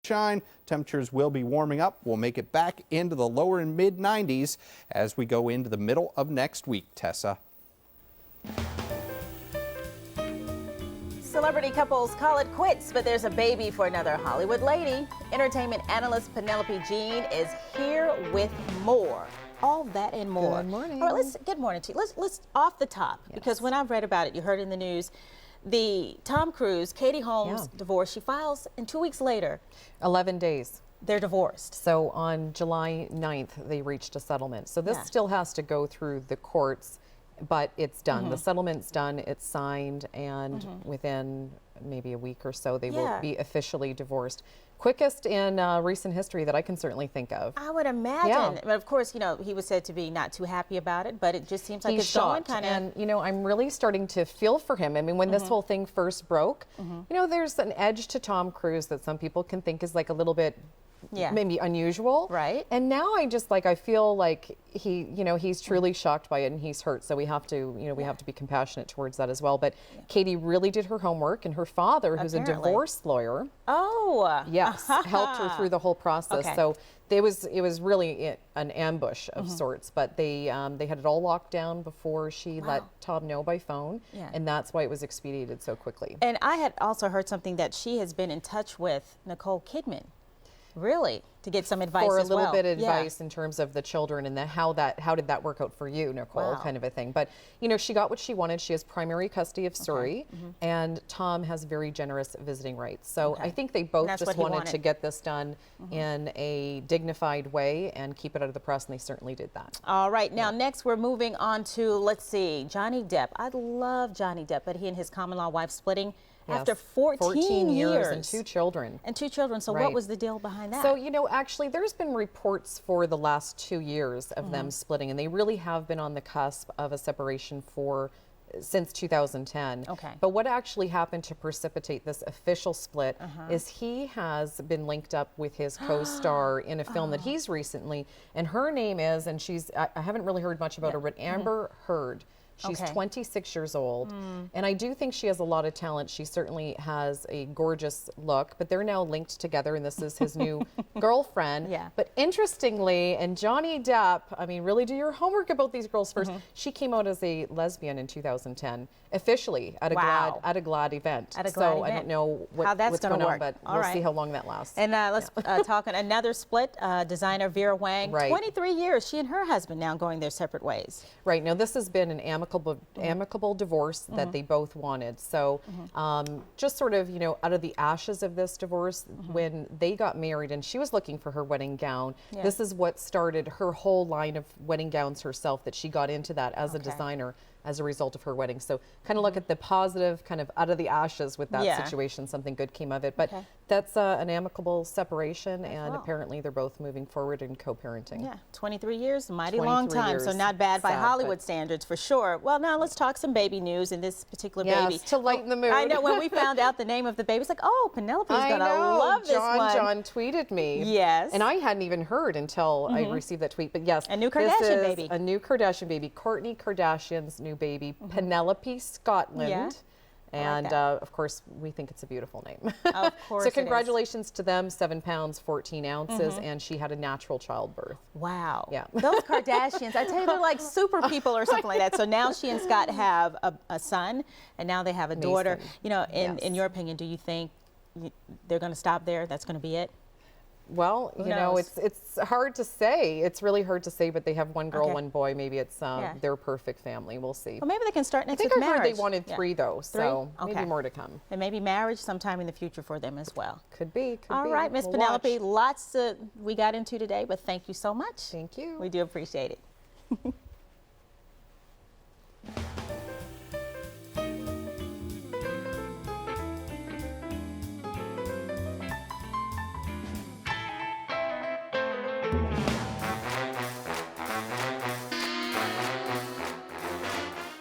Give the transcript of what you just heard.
Shine. Temperatures will be warming up. We'll make it back into the lower and mid 90s as we go into the middle of next week. Tessa. Celebrity couples call it quits, but there's a baby for another Hollywood lady. Entertainment analyst Penelope Jean is here with more. All that and more. Good morning. All right, good morning to you. Let's off the top, because when I've read about it, you heard in the news, the Tom Cruise, Katie Holmes divorce, she files, and 2 weeks later, 11 days. They're divorced. So on July 9th, they reached a settlement. So this still has to go through the courts, but it's done. The settlement's done, it's signed, and within maybe a week or so, they will be officially divorced. Quickest in recent history that I can certainly think of. I would imagine. But of course, you know, he was said to be not too happy about it, but it just seems like it's going kind of. And, you know, I'm really starting to feel for him. I mean, when this whole thing first broke, you know, there's an edge to Tom Cruise that some people can think is like a little bit maybe unusual. Right. And now I feel like he's truly shocked by it and he's hurt. So we have to, we have to be compassionate towards that as well. But Katie really did her homework, and her father, who's a divorce lawyer, helped her through the whole process. So it was really an ambush of sorts, but they had it all locked down before she let Tom know by phone, and that's why it was expedited so quickly. And I had also heard something that she has been in touch with Nicole Kidman. Really? To get some advice for a as little well. bit of advice in terms of the children and how did that work out for you, Nicole, kind of a thing. But she got what she wanted. She has primary custody of Surrey, and Tom has very generous visiting rights. So I think they both just wanted to get this done in a dignified way and keep it out of the press, and they certainly did that. All right, now next we're moving on to, let's see, Johnny Depp. I love Johnny Depp, but he and his common law wife splitting after 14 years. And 2 children. And 2 children. So what was the deal behind that? So, actually, there's been reports for the last 2 years of them splitting, and they really have been on the cusp of a separation since 2010. But what actually happened to precipitate this official split is he has been linked up with his co-star in a film that he's recently, and her name is, and I haven't really heard much about her, but Amber Heard. She's 26 years old, and I do think she has a lot of talent. She certainly has a gorgeous look, but they're now linked together, and this is his new girlfriend. But interestingly, and Johnny Depp, I mean, really do your homework about these girls first. She came out as a lesbian in 2010, officially at a GLAAD event. So I don't know what's going on, but we'll see how long that lasts. And let's talk on another split. Designer Vera Wang, 23 years. She and her husband now going their separate ways. Right. Now, this has been an amicable divorce that they both wanted. So just sort of, out of the ashes of this divorce, when they got married and she was looking for her wedding gown, this is what started her whole line of wedding gowns herself, that she got into that as a designer as a result of her wedding. So kind of look at the positive, kind of out of the ashes with that situation, something good came of it. But that's an amicable separation, and apparently they're both moving forward and co-parenting. Yeah, 23 years, mighty long time, so not bad by Hollywood standards for sure. Well, now let's talk some baby news in this particular baby. To lighten the mood. I know, when we found out the name of the baby, it's like, oh, Penelope's gonna love this one. John tweeted me. Yes. And I hadn't even heard until I received that tweet, but yes. A new Kardashian baby. A new Kardashian baby, Kourtney Kardashian's new baby, Penelope Scotland. And of course, we think it's a beautiful name. Of course. So congratulations to them, 7 pounds, 14 ounces, and she had a natural childbirth. Wow. Yeah. Those Kardashians, I tell you, they're like super people or something like that. So now she and Scott have a son, and now they have a daughter. In your opinion, do you think they're going to stop there? That's going to be it? Well, it's hard to say. It's really hard to say, but they have one girl, one boy. Maybe it's their perfect family. We'll see. Well, maybe they can start next week with marriage. I think I heard they wanted 3, though, so maybe more to come. And maybe marriage sometime in the future for them as well. Could be. All right, Miss Penelope, lots we got into today, but thank you so much. Thank you. We do appreciate it.